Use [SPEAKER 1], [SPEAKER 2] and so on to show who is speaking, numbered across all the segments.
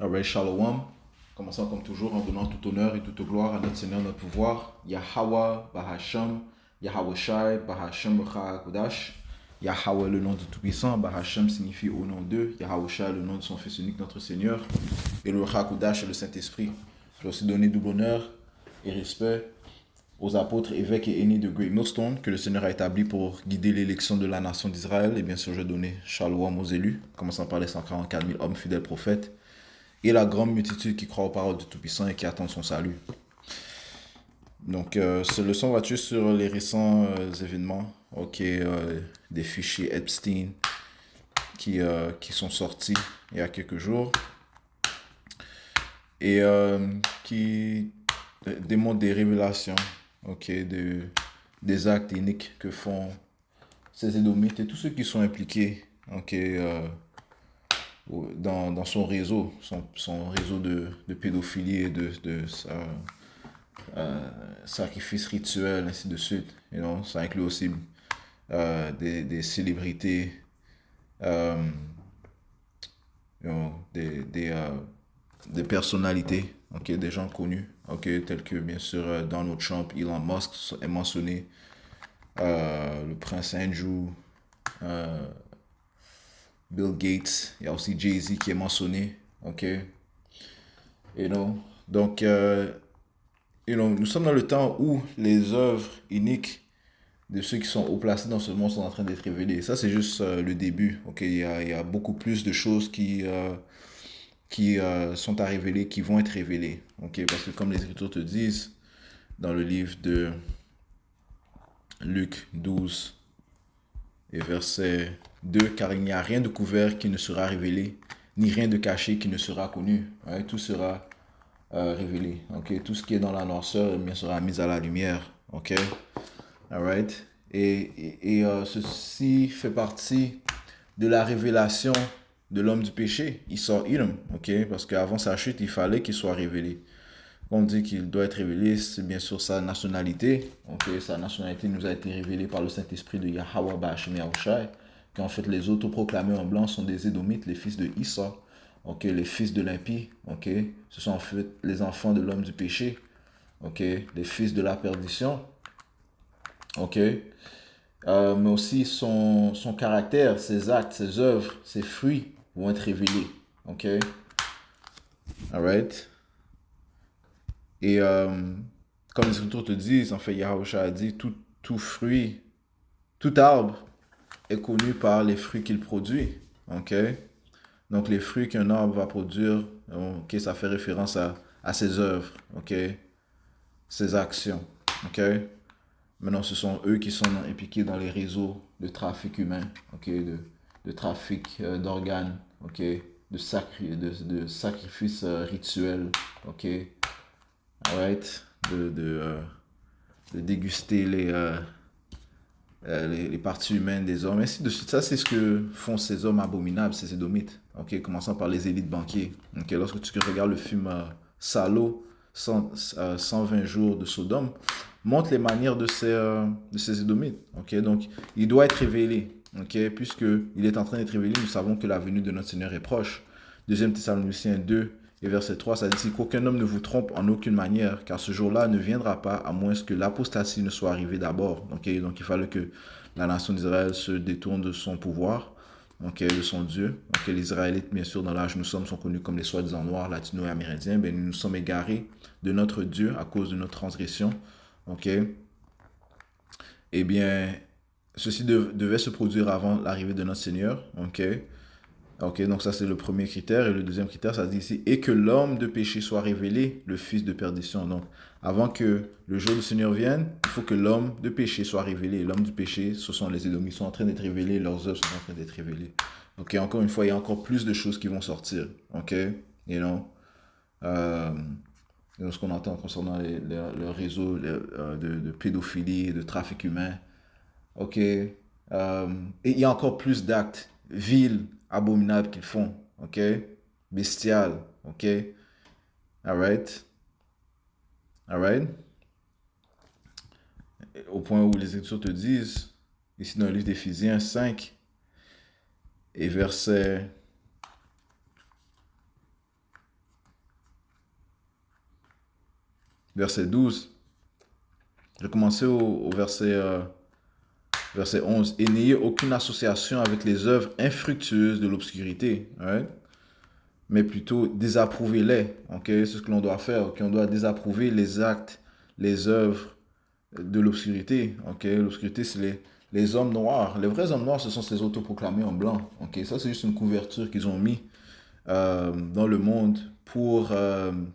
[SPEAKER 1] Alright, Shalom. Commençons comme toujours en donnant tout honneur et toute gloire à notre Seigneur, notre pouvoir. Yahweh, Bahasham, Yahweh Shai, Bahasham, Kodash. Yahweh, le nom du Tout-Puissant. Bahasham signifie au nom d'eux. Yahweh Shai, le nom de son Fils unique, notre Seigneur. Et le Kodash, le Saint-Esprit. Je vais aussi donner double honneur et respect aux apôtres, évêques et aînés de Great Millstone que le Seigneur a établi pour guider l'élection de la nation d'Israël. Et bien sûr, je vais donner Shalom aux élus, commençant par les 144 000 hommes fidèles prophètes et la grande multitude qui croit aux paroles du Tout-Puissant et qui attend son salut. Donc, cette leçon va tuer sur les récents événements, des fichiers Epstein qui sont sortis il y a quelques jours et qui démontrent des révélations, des actes iniques que font ces Édomites et tous ceux qui sont impliqués, dans son réseau, son réseau de pédophilie et de sacrifices rituels, ainsi de suite. Ça inclut aussi des célébrités, euh, des personnalités, des gens connus, tels que bien sûr Donald Trump, Elon Musk est mentionné, le prince Andrew, Bill Gates, il y a aussi Jay-Z qui est mentionné, donc, nous sommes dans le temps où les œuvres uniques de ceux qui sont haut placés dans ce monde sont en train d'être révélées. Ça, c'est juste le début. Il y a beaucoup plus de choses qui sont à révéler, qui vont être révélées. Parce que comme les Écritures te disent dans le livre de Luc 12 et verset 2, car il n'y a rien de couvert qui ne sera révélé, ni rien de caché qui ne sera connu. Tout sera révélé. Tout ce qui est dans la noirceur bien sera mis à la lumière. Alright. Et ceci fait partie de la révélation de l'homme du péché, Esau Edom, parce qu'avant sa chute, il fallait qu'il soit révélé. On dit qu'il doit être révélé, c'est bien sûr sa nationalité. Sa nationalité nous a été révélée par le Saint-Esprit de Yahweh Ba'ashem Yahushai, qu'en fait les autoproclamés en blanc sont des Édomites, les fils de Esau, les fils de l'impie, ce sont en fait les enfants de l'homme du péché, les fils de la perdition, mais aussi son caractère, ses actes, ses œuvres, ses fruits vont être révélés, alright. Et comme les Écritures te disent, en fait, Yahushua a dit, tout fruit, tout arbre est connu par les fruits qu'il produit, Donc les fruits qu'un arbre va produire, ça fait référence à ses œuvres, ses actions, Maintenant, ce sont eux qui sont impliqués dans les réseaux de trafic humain, de trafic d'organes, de sacrifices rituels, alright, de déguster les parties humaines des hommes, ainsi de suite. Ça, c'est ce que font ces hommes abominables, ces Édomites, commençant par les élites banquiers. Lorsque tu regardes le film Salo, 120 jours de Sodome, montre les manières de ces Édomites. Donc, il doit être révélé. Puisqu'il est en train d'être révélé, nous savons que la venue de notre Seigneur est proche. 2 Thessaloniciens 2 et verset 3, ça dit qu'aucun homme ne vous trompe en aucune manière, car ce jour-là ne viendra pas à moins que l'apostasie ne soit arrivée d'abord. Donc il fallait que la nation d'Israël se détourne de son pouvoir, de son Dieu. Les Israélites, bien sûr, dans l'âge nous sommes, sont connus comme les soi-disant noirs, latino et amérindiens. Nous nous sommes égarés de notre Dieu à cause de notre transgression. Eh bien, ceci devait se produire avant l'arrivée de notre Seigneur. Donc ça c'est le premier critère. Et le deuxième critère, ça dit ici, et que l'homme de péché soit révélé, le fils de perdition. Donc, avant que le jour du Seigneur vienne, il faut que l'homme de péché soit révélé. L'homme du péché, ce sont les Édomites, ils sont en train d'être révélés, leurs œuvres sont en train d'être révélées. Encore une fois, il y a encore plus de choses qui vont sortir. Ce qu'on entend concernant le réseau de pédophilie et de trafic humain. Et il y a encore plus d'actes vils, abominables qu'ils font. Bestial. Alright. Au point où les Écritures te disent, ici dans le livre d'Éphésiens 5 et verset verset 12. Je vais commencer au verset 11. Et n'ayez aucune association avec les œuvres infructueuses de l'obscurité. Right? Mais plutôt désapprouvez-les. Okay? C'est ce que l'on doit faire. Okay? On doit désapprouver les actes, les œuvres de l'obscurité. Okay? L'obscurité, c'est les hommes noirs. Les vrais hommes noirs, ce sont ces autoproclamés en blanc. Okay? Ça, c'est juste une couverture qu'ils ont mis dans le monde pour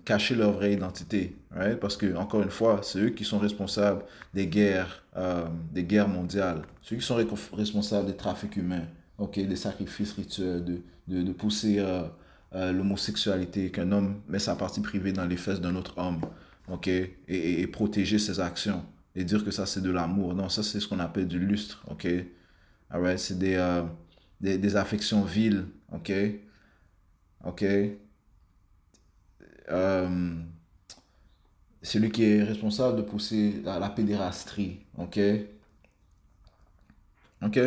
[SPEAKER 1] cacher leur vraie identité. Right? Parce que, encore une fois, c'est eux qui sont responsables des guerres mondiales. Ceux qui sont responsables des trafics humains, okay? Des sacrifices rituels, de pousser l'homosexualité, qu'un homme met sa partie privée dans les fesses d'un autre homme, okay? Et protéger ses actions. Et dire que ça, c'est de l'amour. Non, ça, c'est ce qu'on appelle du lustre. Okay? Alright? C'est des affections viles. OK? OK? Celui qui est responsable de pousser la pédérastie. OK? OK?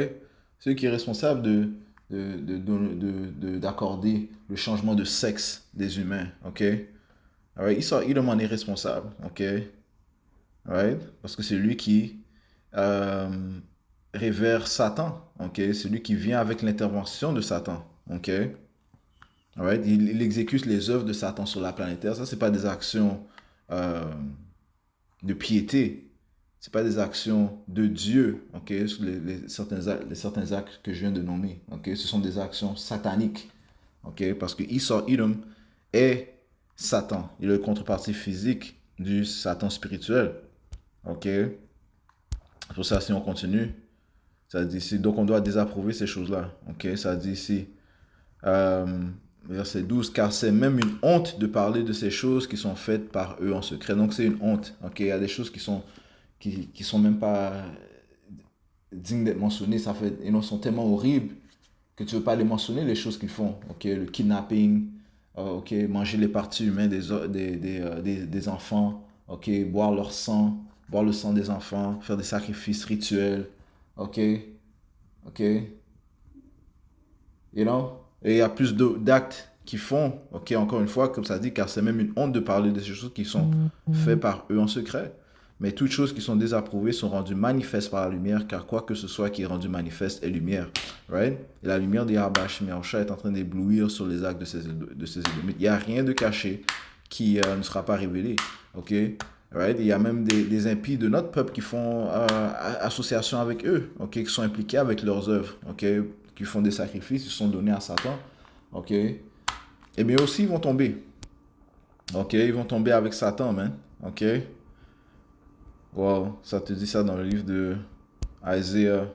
[SPEAKER 1] Celui qui est responsable d'accorder le changement de sexe des humains. OK? Alright? Il en est responsable. OK? Alright? Parce que c'est lui qui révère Satan. OK? C'est lui qui vient avec l'intervention de Satan. OK? Alright? Il exécute les œuvres de Satan sur la planète Terre. Ça, c'est pas des actions de piété. C'est pas des actions de Dieu. OK? Certains actes que je viens de nommer. OK? Ce sont des actions sataniques. OK? Parce que Esau Edom est Satan. Il est le contrepartie physique du Satan spirituel. OK? Pour ça, si on continue, ça dit ici, donc on doit désapprouver ces choses-là. OK? Ça dit ici, verset 12, car c'est même une honte de parler de ces choses qui sont faites par eux en secret. Donc c'est une honte. OK? Il y a des choses qui sont même pas dignes d'être mentionnées. Ils sont tellement horribles que tu veux pas les mentionner, les choses qu'ils font. OK? Le kidnapping, OK? Manger les parties humaines des enfants. OK? Boire leur sang. Boire le sang des enfants, faire des sacrifices rituels, ok, ok, you know, et il y a plus d'actes qui font, ok, encore une fois, comme ça dit, car c'est même une honte de parler de ces choses qui sont faites par eux en secret, mais toutes choses qui sont désapprouvées sont rendues manifestes par la lumière, car quoi que ce soit qui est rendu manifeste est lumière, right, et la lumière de Yahweh Hashem Yahushua est en train d'éblouir sur les actes de ces Édomites. Il n'y a rien de caché qui ne sera pas révélé, ok. Right? Il y a même des impies de notre peuple qui font association avec eux, okay? Qui sont impliqués avec leurs œuvres, okay? Qui font des sacrifices, ils sont donnés à Satan. Okay? Et bien aussi, ils vont tomber. Okay? Ils vont tomber avec Satan, man. Okay? Wow, ça te dit ça dans le livre de Isaiah.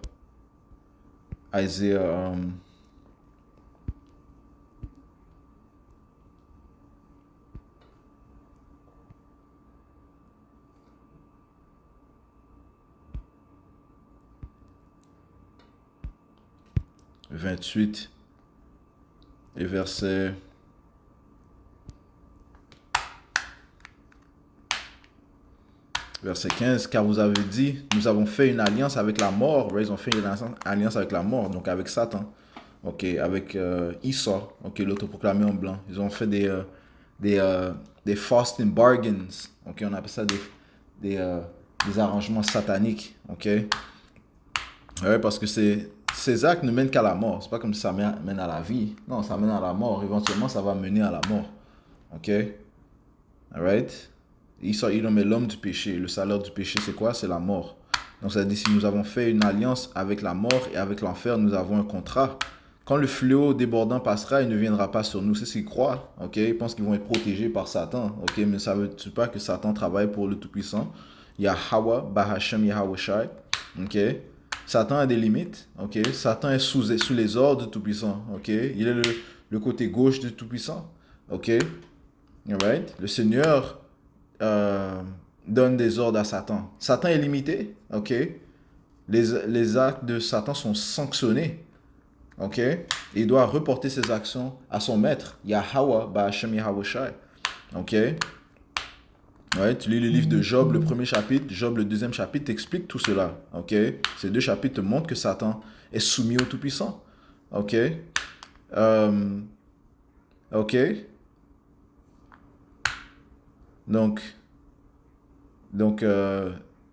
[SPEAKER 1] Isaiah 28 et verset 15, car vous avez dit, nous avons fait une alliance avec la mort. Ils ont fait une alliance avec la mort, donc avec Satan, okay, avec Esau, okay, l'autoproclamé en blanc. Ils ont fait des fasting bargains, okay, on appelle ça des arrangements sataniques, okay. Ouais, parce que ces actes ne mènent qu'à la mort. C'est pas comme si ça mène à la vie. Non, ça mène à la mort. Éventuellement, ça va mener à la mort. OK? Alright? Esau Edom est l'homme du péché. Le salaire du péché, c'est quoi? C'est la mort. Donc, ça dit, si nous avons fait une alliance avec la mort et avec l'enfer, nous avons un contrat. Quand le fléau débordant passera, il ne viendra pas sur nous. C'est ce qu'ils croient. OK? Ils pensent qu'ils vont être protégés par Satan. OK? Mais ça ne veut pas que Satan travaille pour le Tout-Puissant. Yahweh, Bahashem, Yahweh Shai. OK? Satan a des limites, ok? Satan est sous les ordres du Tout-Puissant, ok? Il est le côté gauche du Tout-Puissant, ok? Alright? Le Seigneur donne des ordres à Satan. Satan est limité, ok? Les actes de Satan sont sanctionnés, ok? Et il doit reporter ses actions à son maître, Yahweh, Ba'ashem Yahweh Shai, ok? Ouais, tu lis le livre de Job, le premier chapitre, Job, le deuxième chapitre, t'explique tout cela. Ok? Ces deux chapitres te montrent que Satan est soumis au Tout-Puissant. Ok? Ok? Donc, Donc, et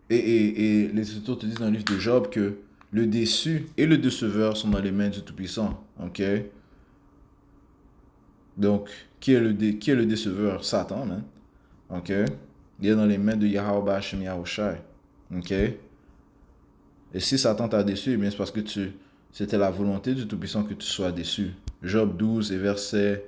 [SPEAKER 1] les Écritures te disent dans le livre de Job que le déçu et le déceveur sont dans les mains du Tout-Puissant. Ok? Donc, qui est le déceveur? Satan, man. Ok? Il est dans les mains de Yahweh Hashem Yahushai. Ok? Et si Satan t'a déçu, eh bien c'est parce que c'était la volonté du Tout-Puissant que tu sois déçu. Job 12 et verset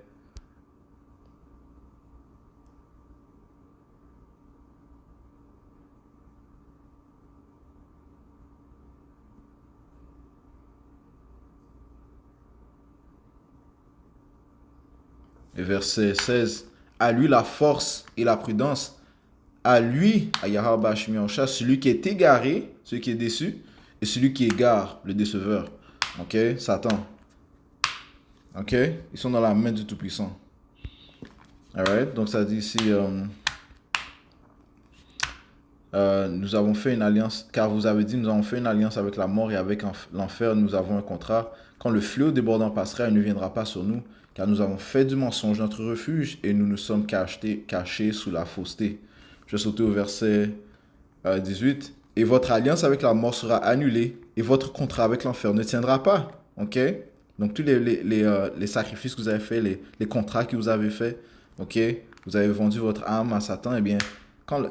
[SPEAKER 1] 16. À lui la force et la prudence. À lui, à Yahweh Hashem Yahushai, celui qui est égaré, celui qui est déçu, et celui qui égare, le déceveur. Ok? Satan. Ok? Ils sont dans la main du Tout-Puissant. Alright? Donc ça dit ici, nous avons fait une alliance, car vous avez dit, nous avons fait une alliance avec la mort et avec l'enfer, nous avons un contrat. Quand le fléau débordant passera, il ne viendra pas sur nous, car nous avons fait du mensonge notre refuge et nous nous sommes cachés sous la fausseté. Je vais sauter au verset 18. Et votre alliance avec la mort sera annulée et votre contrat avec l'enfer ne tiendra pas. Ok? Donc tous les sacrifices que vous avez faits, les contrats que vous avez faits, ok? Vous avez vendu votre âme à Satan, eh bien, quand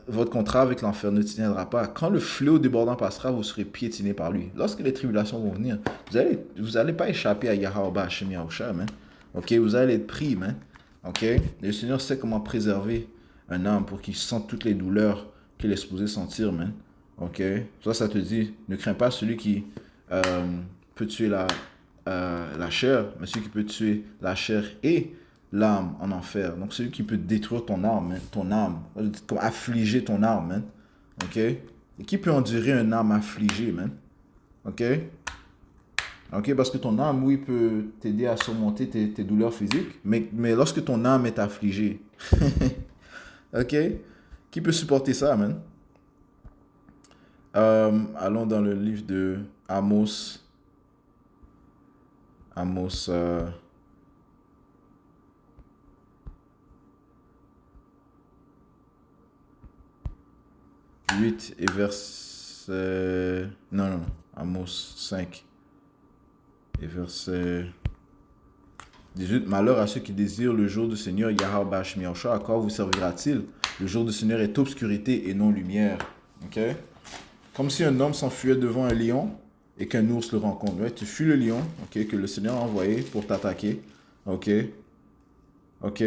[SPEAKER 1] votre contrat avec l'enfer ne tiendra pas, quand le fléau débordant passera, vous serez piétiné par lui. Lorsque les tribulations vont venir, vous allez pas échapper à Yahweh Hashem Yahushua, man. Ok? Vous allez être pris, man. Ok? Le Seigneur sait comment préserver un âme pour qu'il sente toutes les douleurs qu'il est supposé sentir, man. Ok? Ça te dit, ne crains pas celui qui euh, peut tuer la chair, mais celui qui peut tuer la chair et l'âme en enfer. Donc celui qui peut détruire ton âme, man, affliger ton âme, man. Ok? Et qui peut endurer un âme affligée, man? Ok? Ok, parce que ton âme, oui, peut t'aider à surmonter tes douleurs physiques, mais lorsque ton âme est affligée, ok? Qui peut supporter ça, man? Allons dans le livre de Amos. Amos 8 et verset... Non, non, Amos 5 et verset 18. Malheur à ceux qui désirent le jour du Seigneur, Yahweh Hashem Yahushua, à quoi vous servira-t-il? Le jour du Seigneur est obscurité et non lumière. Ok? Comme si un homme s'enfuyait devant un lion et qu'un ours le rencontre. Ouais, tu fuis le lion, ok, que le Seigneur a envoyé pour t'attaquer. Ok? Ok?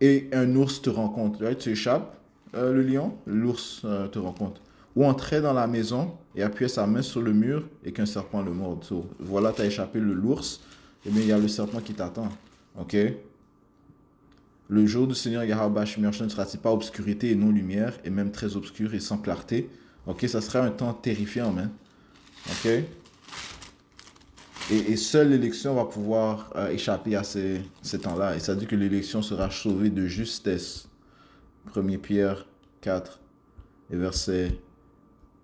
[SPEAKER 1] Et un ours te rencontre. Ouais, tu échappes, le lion, l'ours te rencontre. Ou entrer dans la maison et appuyer sa main sur le mur et qu'un serpent le morde. So, voilà, tu as échappé l'ours. Et bien, il y a le serpent qui t'attend. Ok? Le jour du Seigneur Yahweh ne sera-t-il pas obscurité et non lumière, et même très obscur et sans clarté? Ok, ça sera un temps terrifiant, man. Ok? Et seule l'élection va pouvoir échapper à ces temps-là. Et ça dit que l'élection sera sauvée de justesse. 1 Pierre 4 et verset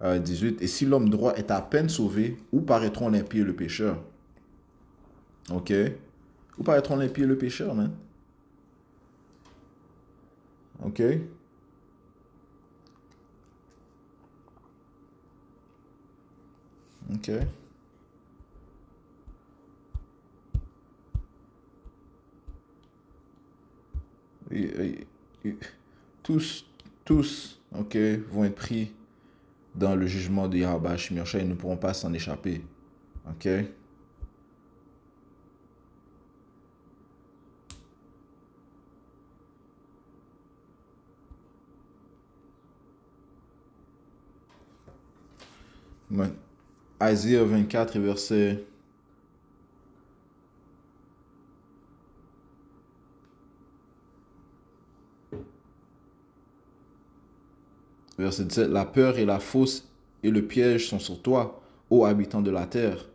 [SPEAKER 1] 18. Et si l'homme droit est à peine sauvé, où paraîtront l'impie et le pécheur? Ok? Où paraîtront l'impie et le pécheur, man? Ok? Ok? Et tous, ok, vont être pris dans le jugement de Yahweh Shemiosha, ils ne pourront pas s'en échapper. Ok? Isaïe 24 et verset 17. La peur et la fosse et le piège sont sur toi, ô habitants de la terre.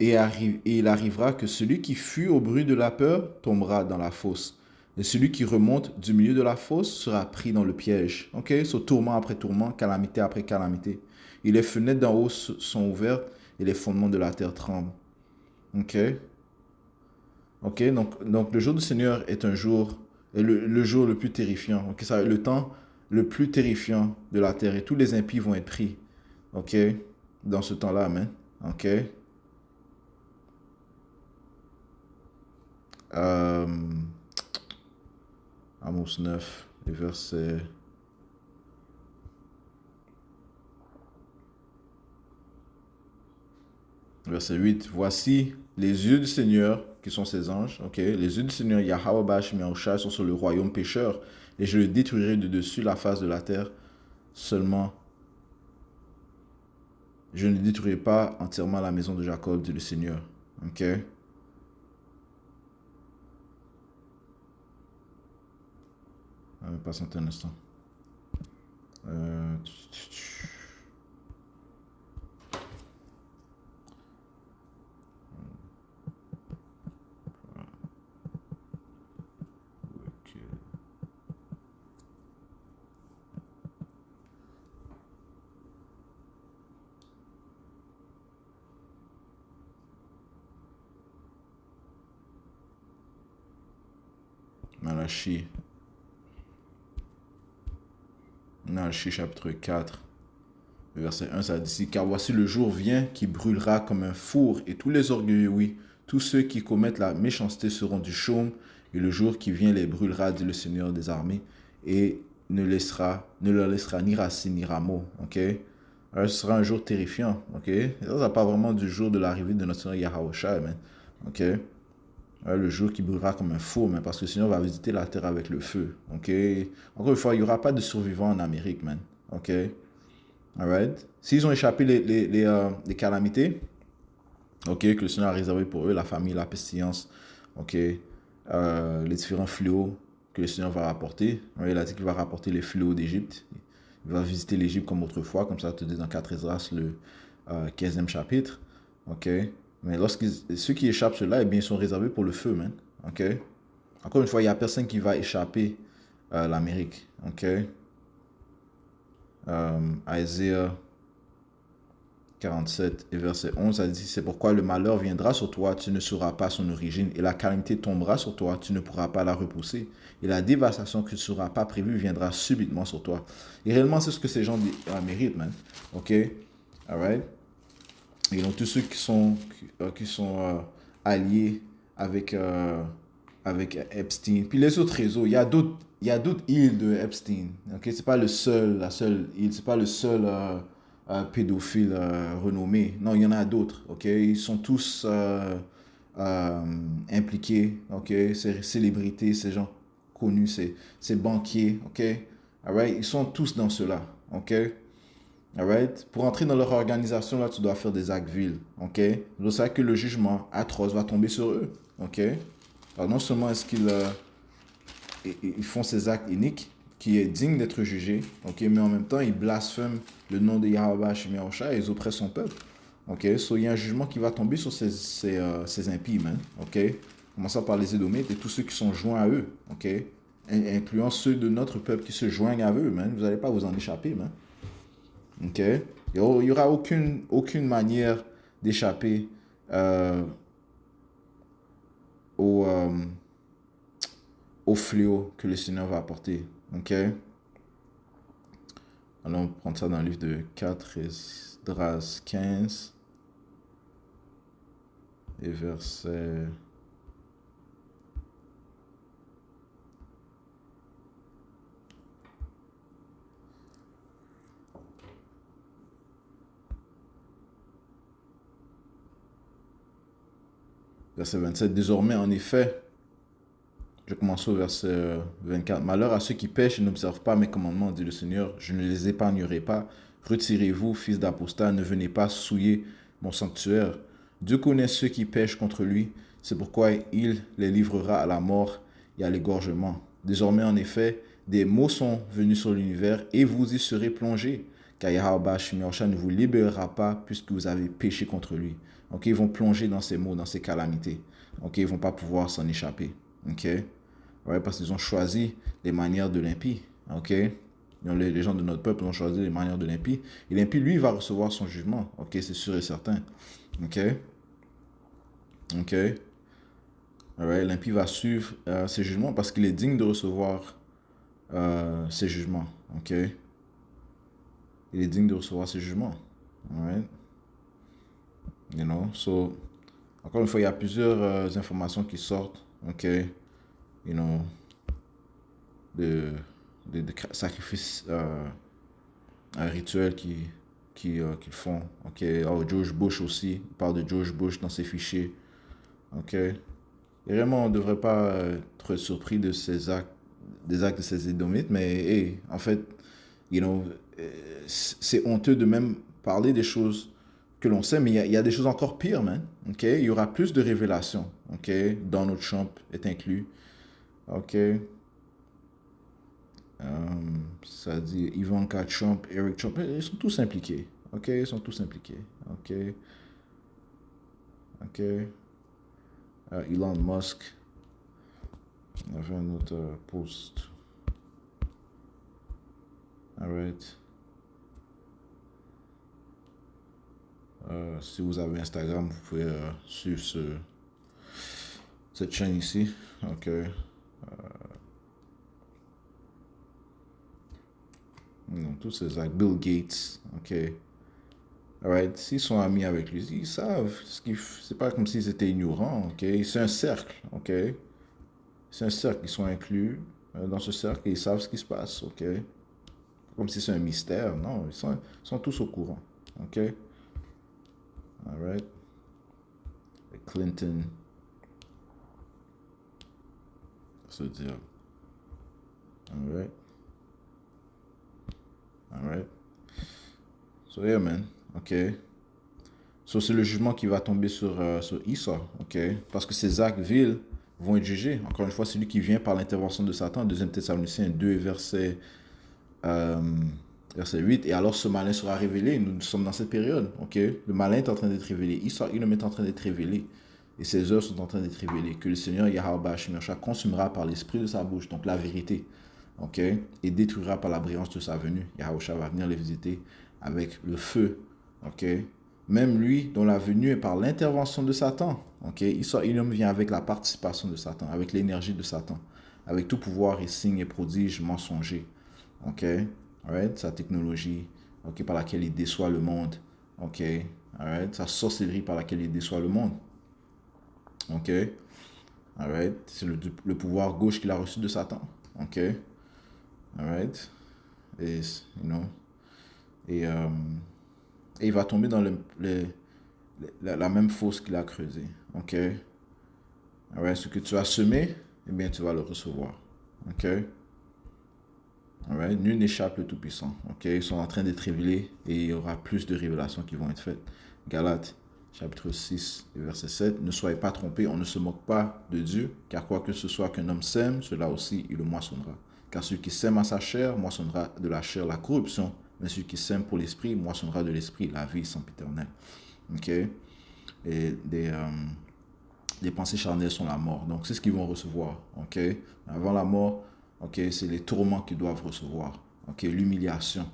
[SPEAKER 1] Et il arrivera que celui qui fuit au bruit de la peur tombera dans la fosse. Et celui qui remonte du milieu de la fosse sera pris dans le piège. Ok? So, tourment après tourment, calamité après calamité. Et les fenêtres d'en haut sont ouvertes et les fondements de la terre tremblent. Ok? Ok? Donc le jour du Seigneur est un jour, le jour le plus terrifiant. Ok? Ça, le temps le plus terrifiant de la terre et tous les impies vont être pris. OK? Dans ce temps-là, amen. OK? Euh, Amos 9, les versets... Verset 8. Voici les yeux du Seigneur, qui sont ses anges. OK? Les yeux du Seigneur, Yahweh Bash Miaoucha, sont sur le royaume pécheur, et je le détruirai de dessus la face de la terre. Seulement, je ne détruirai pas entièrement la maison de Jacob, dit le Seigneur. OK? Patientez un instant. Malachie. Malachie chapitre 4. Verset 1, ça dit, car voici le jour vient qui brûlera comme un four, et tous les orgueilleux, oui, tous ceux qui commettent la méchanceté seront du chaume, et le jour qui vient les brûlera, dit le Seigneur des armées, et ne leur laissera ni racine ni rameau. OK? Alors, ce sera un jour terrifiant. OK? Ça n'a pas vraiment du jour de l'arrivée de notre Seigneur Yahawashi, man. OK? Alors, le jour qui brûlera comme un four, mais parce que le Seigneur va visiter la terre avec le feu. OK? Encore une fois, il n'y aura pas de survivants en Amérique, man. OK? Alright. S'ils ont échappé les calamités, ok, que le Seigneur a réservé pour eux, la famille, la pestilence, ok, les différents fléaux que le Seigneur va rapporter. Il a dit qu'il va rapporter les fléaux d'Égypte. Il va visiter l'Égypte comme autrefois, comme ça, te dit dans 4 Esdras, le 15e chapitre. Ok. Mais ceux qui échappent cela, eh bien, ils sont réservés pour le feu, man. Ok. Encore une fois, il n'y a personne qui va échapper l'Amérique. Ok. Isaiah 47 et verset 11 a dit, c'est pourquoi le malheur viendra sur toi, tu ne sauras pas son origine, et la calamité tombera sur toi, tu ne pourras pas la repousser, et la dévastation qui ne sera pas prévue viendra subitement sur toi. Et réellement, c'est ce que ces gens méritent, man. OK? Alright? Et donc, tous ceux qui sont alliés avec Epstein. Puis les autres réseaux, il y a d'autres îles de Epstein. Ok, c'est pas la seule île, c'est pas le seul pédophile renommé. Non, il y en a d'autres. Ok, ils sont tous impliqués. Ok, ces célébrités, ces gens connus, ces banquiers. Ok, alright, ils sont tous dans cela. Ok. Alright? Pour entrer dans leur organisation, là, tu dois faire des actes vils. Ok? Donc, c'est que le jugement atroce va tomber sur eux. Ok? Alors, non seulement est-ce qu'ils ils font ces actes iniques, qui est digne d'être jugé, ok? Mais en même temps, ils blasphèment le nom de Yahweh Shemiyaosha et ils oppressent son peuple. Ok? So, il y a un jugement qui va tomber sur ces impies, man. Ok? Commençant par les Édomites et tous ceux qui sont joints à eux. Ok? Incluant ceux de notre peuple qui se joignent à eux, man. Vous n'allez pas vous en échapper, man. Ok? Il n'y aura aucune manière d'échapper au, au fléau que le Seigneur va apporter. Ok? Alors, on prend ça dans le livre de 4 Esdras 15 et verset... Verset 27. Désormais, en effet, je commence au verset 24. Malheur à ceux qui pêchent et n'observent pas mes commandements, dit le Seigneur. Je ne les épargnerai pas. Retirez-vous, fils d'apostat, ne venez pas souiller mon sanctuaire. Dieu connaît ceux qui pêchent contre lui. C'est pourquoi il les livrera à la mort et à l'égorgement. Désormais, en effet, des maux sont venus sur l'univers et vous y serez plongés. Car Yahweh Shemiyaosha ne vous libérera pas puisque vous avez péché contre lui. Ok, ils vont plonger dans ces maux, dans ces calamités. Ok, ils ne vont pas pouvoir s'en échapper. Ok, ouais, parce qu'ils ont choisi les manières de l'impie. Ok, les gens de notre peuple ont choisi les manières de l'impie. Et l'impie, lui, va recevoir son jugement. Ok, c'est sûr et certain. Ok, ok. Ouais, l'impie va suivre ses jugements parce qu'il est digne de recevoir ses jugements. Ok? Il est digne de recevoir ses jugements. Alright? You know? So, encore une fois, il y a plusieurs informations qui sortent. Ok? You know? De sacrifices rituels qu'ils font. Ok? Oh, George Bush aussi. Il parle de George Bush dans ses fichiers. Ok? Et vraiment, on ne devrait pas être surpris de ces actes, des actes de ces Édomites, mais hey, en fait, you know, c'est honteux de même parler des choses que l'on sait, mais il y a des choses encore pires, man. Ok? Il y aura plus de révélations. Ok? Donald Trump est inclus. Ok? Ça dit Ivanka Trump, Eric Trump, ils sont tous impliqués. Ok? Ils sont tous impliqués. Ok? Ok? Elon Musk. Il y avait un autre post. Alright. Si vous avez Instagram, vous pouvez suivre cette chaîne ici. Ok. Non, tous ces actes. Bill Gates. Ok. Alright. S'ils sont amis avec lui, ils savent. C'est pas comme s'ils étaient ignorants. Ok. C'est un cercle. Ok. C'est un cercle. Ils sont inclus dans ce cercle et ils savent ce qui se passe. Ok. Comme si c'est un mystère. Non, ils sont tous au courant. Ok. Alright. Clinton. Se dire. Alright. Alright. So yeah, man. Ok. So c'est le jugement qui va tomber sur Esau. Ok. Parce que ces actes vils vont être jugés. Encore une fois, celui qui vient par l'intervention de Satan. 2 Thessaloniciens 2, verset 8. Et alors ce malin sera révélé. Nous sommes dans cette période. Ok. Le malin est en train d'être révélé. Esau, il est en train d'être révélé. Et ses œuvres sont en train d'être révélées. Que le Seigneur Yahweh Shemir consumera par l'esprit de sa bouche. Donc la vérité. Ok, et détruira par la brillance de sa venue. Yahusha va venir les visiter avec le feu. Ok, même lui dont la venue est par l'intervention de Satan. Ok, il vient avec la participation de Satan, avec l'énergie de Satan, avec tout pouvoir et signes et prodiges mensongers. Ok, alright, sa technologie, ok, par laquelle il déçoit le monde. Ok, alright, sa sorcellerie par laquelle il déçoit le monde. Ok, alright, c'est le pouvoir gauche qu'il a reçu de Satan. Ok. Alright. Et, you know, et, et il va tomber dans la même fosse qu'il a creusée. Ok. Alright. Ce que tu as semé, eh bien, tu vas le recevoir. Ok. Alright. Nul n'échappe le Tout-Puissant. Ok. Ils sont en train d'être révélés et il y aura plus de révélations qui vont être faites. Galates, chapitre 6, verset 7. Ne soyez pas trompés, on ne se moque pas de Dieu, car quoi que ce soit qu'un homme sème, cela aussi il le moissonnera. Car celui qui sème à sa chair, moissonnera de la chair la corruption, mais celui qui sème pour l'esprit, moissonnera de l'esprit la vie sempiternelle. Ok? Et des pensées charnelles sont la mort. Donc c'est ce qu'ils vont recevoir. Ok? Avant la mort, ok, c'est les tourments qu'ils doivent recevoir. Ok? L'humiliation.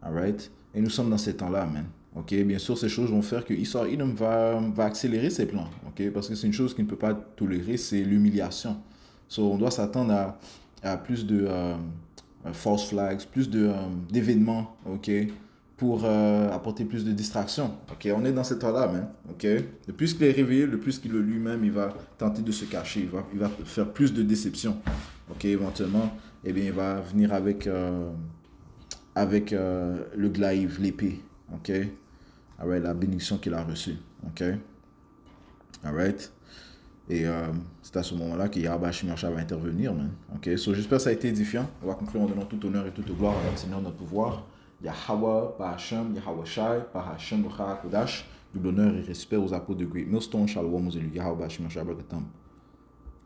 [SPEAKER 1] Alright? Et nous sommes dans ces temps-là, man. Ok? Bien sûr, ces choses vont faire que Esau Edom va accélérer ses plans. Ok? Parce que c'est une chose qu'il ne peut pas tolérer, c'est l'humiliation. So, on doit s'attendre à plus de false flags, plus d'événements, ok, pour apporter plus de distractions. Ok, on est dans ce temps-là, man. Ok, le plus qu'il est réveillé, le plus qu'il lui-même, il va tenter de se cacher, il va faire plus de déception. Ok, éventuellement, eh bien, il va venir avec le glaive, l'épée. Ok, alright, la bénédiction qu'il a reçue. Ok, alright. Et c'est à ce moment-là que Yahweh Shemir va intervenir. Man. Okay? So, j'espère que ça a été édifiant. On va conclure en donnant tout honneur et toute gloire à notre Seigneur, notre pouvoir. Yahweh, Bahashem, Yahweh Shai, Bahashem, Kodash. Double honneur et respect aux apôtres de Great Millstone, Shalom aux élus, Yahweh Shemir Shabbat.